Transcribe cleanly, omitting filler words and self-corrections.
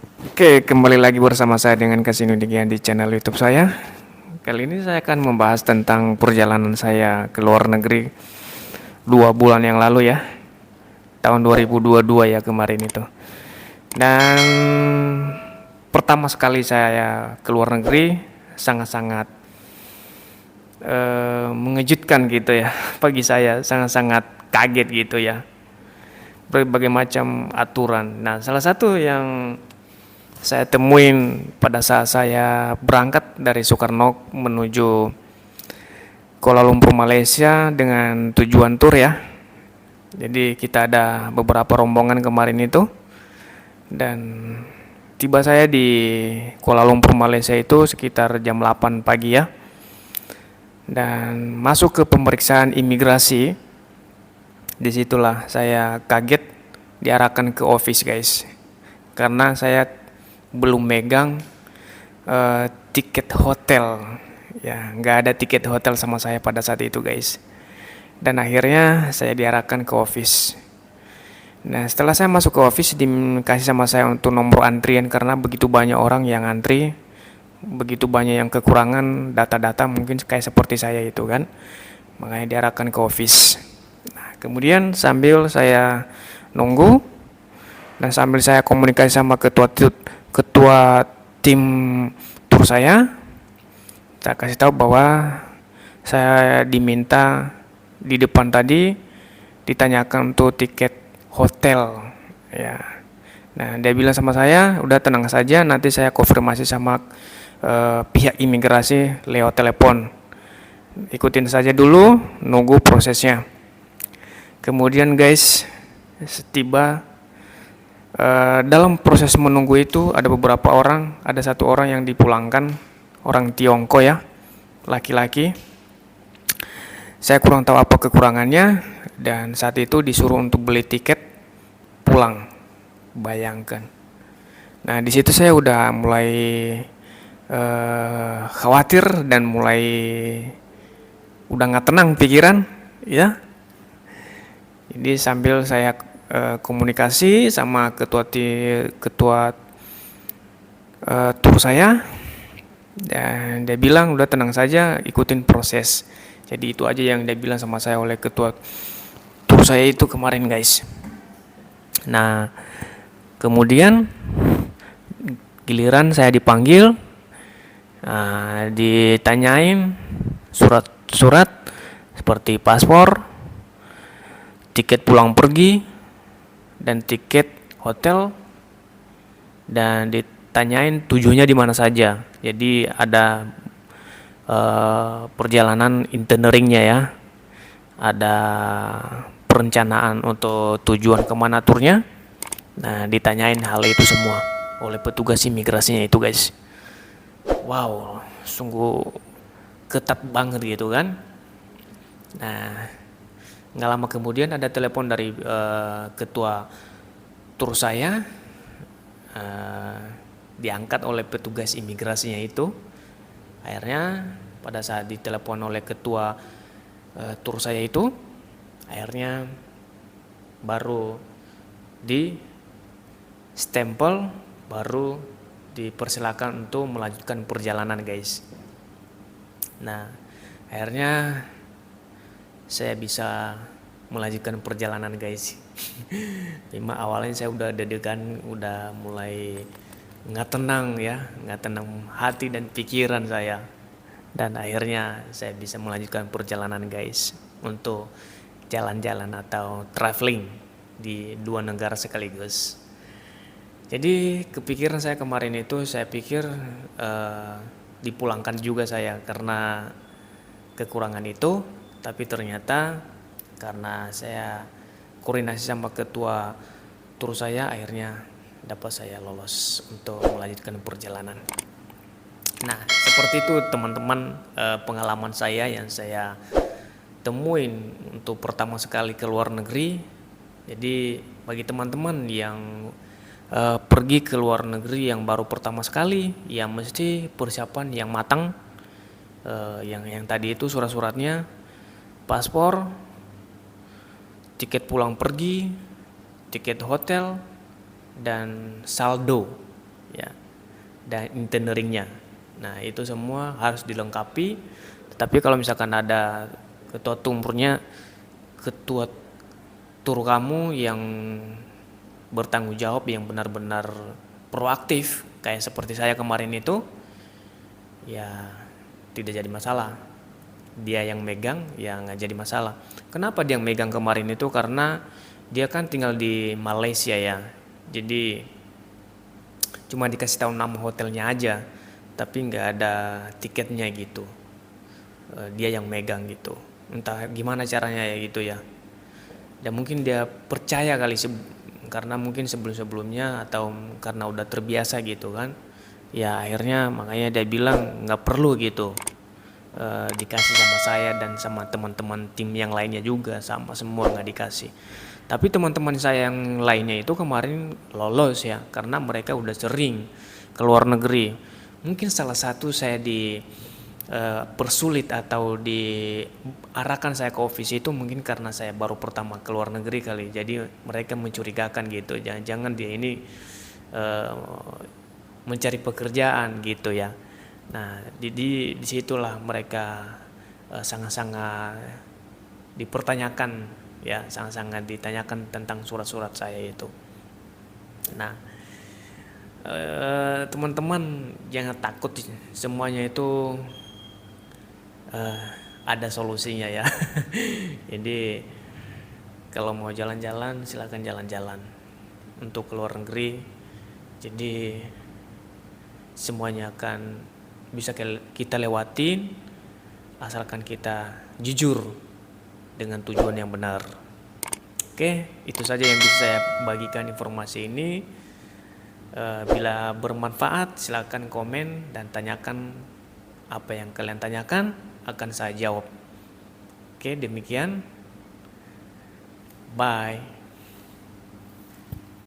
Oke, kembali lagi bersama saya dengan Kasino di channel YouTube saya. Kali ini saya akan membahas tentang perjalanan saya ke luar negeri 2 bulan yang lalu ya, tahun 2022 ya kemarin itu. Dan pertama sekali saya ke luar negeri sangat-sangat mengejutkan gitu ya, bagi saya sangat-sangat kaget gitu ya, berbagai macam aturan. Nah, salah satu yang saya temuin pada saat saya berangkat dari Soekarno menuju Kuala Lumpur Malaysia dengan tujuan tur ya. Jadi kita ada beberapa rombongan kemarin itu, dan tiba saya di Kuala Lumpur Malaysia itu sekitar jam 8 pagi ya. Dan masuk ke pemeriksaan imigrasi, disitulah saya kaget diarahkan ke office guys, karena saya belum megang tiket hotel ya, nggak ada tiket hotel sama saya pada saat itu guys. Dan akhirnya saya diarahkan ke office. Nah, setelah saya masuk ke office, dikasih sama saya untuk nomor antrian karena begitu banyak orang yang antri, begitu banyak yang kekurangan data-data mungkin kayak seperti saya itu kan, makanya diarahkan ke office. Nah, kemudian sambil saya nunggu dan sambil saya komunikasi sama ketua tim tur saya kasih tahu bahwa saya diminta di depan tadi ditanyakan untuk tiket hotel ya. Nah, dia bilang sama saya, udah tenang saja, nanti saya konfirmasi sama pihak imigrasi lewat telepon. Ikutin saja dulu, nunggu prosesnya. Kemudian guys, setiba dalam proses menunggu itu ada beberapa orang, ada satu orang yang dipulangkan, orang Tiongkok ya, laki-laki. Saya kurang tahu apa kekurangannya, dan saat itu disuruh untuk beli tiket pulang. Bayangkan. Nah, di situ saya udah mulai khawatir dan mulai udah nggak tenang pikiran, ya. Jadi sambil saya komunikasi sama ketua tur saya, dan dia bilang udah tenang saja, ikutin proses. Jadi itu aja yang dia bilang sama saya oleh ketua tur saya itu kemarin guys. Nah, kemudian giliran saya dipanggil, ditanyain surat-surat seperti paspor, tiket pulang pergi, dan tiket hotel, dan ditanyain tujuannya di mana saja. Jadi ada perjalanan itinerary-nya ya, ada perencanaan untuk tujuan kemana turnya. Nah, ditanyain hal itu semua oleh petugas imigrasinya itu guys. Wow, sungguh ketat banget gitu kan. Nah, nggak lama kemudian ada telepon dari ketua tur saya, diangkat oleh petugas imigrasinya itu. Akhirnya pada saat ditelepon oleh ketua tur saya itu, akhirnya baru di stempel, baru dipersilakan untuk melanjutkan perjalanan guys. Nah, akhirnya saya bisa melanjutkan perjalanan guys. Memang awalnya saya udah deg-degan, udah mulai nggak tenang ya, nggak tenang hati dan pikiran saya. Dan akhirnya saya bisa melanjutkan perjalanan guys, untuk jalan-jalan atau traveling di 2 negara sekaligus. Jadi kepikiran saya kemarin itu, saya pikir dipulangkan juga saya karena kekurangan itu, tapi ternyata karena saya koordinasi sama ketua tur saya, akhirnya dapat saya lolos untuk melanjutkan perjalanan. Nah, seperti itu teman-teman, pengalaman saya yang saya temuin untuk pertama sekali ke luar negeri. Jadi bagi teman-teman yang pergi ke luar negeri yang baru pertama sekali, ya mesti persiapan yang matang. Yang tadi itu surat-suratnya, paspor, tiket pulang pergi, tiket hotel, dan saldo. ya, dan itinerary-nya. Nah, itu semua harus dilengkapi. Tapi kalau misalkan ada ketua ketua tur kamu yang bertanggung jawab, yang benar-benar proaktif kayak seperti saya kemarin itu, ya tidak jadi masalah. Dia yang megang, ya nggak jadi masalah. Kenapa dia yang megang kemarin itu? Karena dia kan tinggal di Malaysia ya, jadi cuma dikasih tahu nama hotelnya aja, tapi nggak ada tiketnya gitu. Dia yang megang gitu, entah gimana caranya ya gitu ya. Dan mungkin dia percaya kali karena mungkin sebelum-sebelumnya atau karena udah terbiasa gitu kan, ya akhirnya makanya dia bilang nggak perlu gitu, dikasih sama saya dan sama teman-teman tim yang lainnya juga, sama semua nggak dikasih. Tapi teman-teman saya yang lainnya itu kemarin lolos ya, karena mereka udah sering ke luar negeri. Mungkin salah satu saya persulit atau diarahkan saya ke office itu mungkin karena saya baru pertama ke luar negeri kali. Jadi mereka mencurigakan gitu, jangan-jangan dia ini mencari pekerjaan gitu ya. Nah, disitulah mereka sangat-sangat dipertanyakan ya, sangat-sangat ditanyakan tentang surat-surat saya itu. Nah, teman-teman jangan takut, semuanya itu ada solusinya ya. Jadi kalau mau jalan-jalan silakan jalan-jalan untuk keluar negeri. Jadi semuanya akan bisa kita lewatin asalkan kita jujur dengan tujuan yang benar. Oke, itu saja yang bisa saya bagikan informasi ini. Bila bermanfaat silakan komen dan tanyakan apa yang kalian tanyakan, akan saya jawab. Oke, demikian. Bye.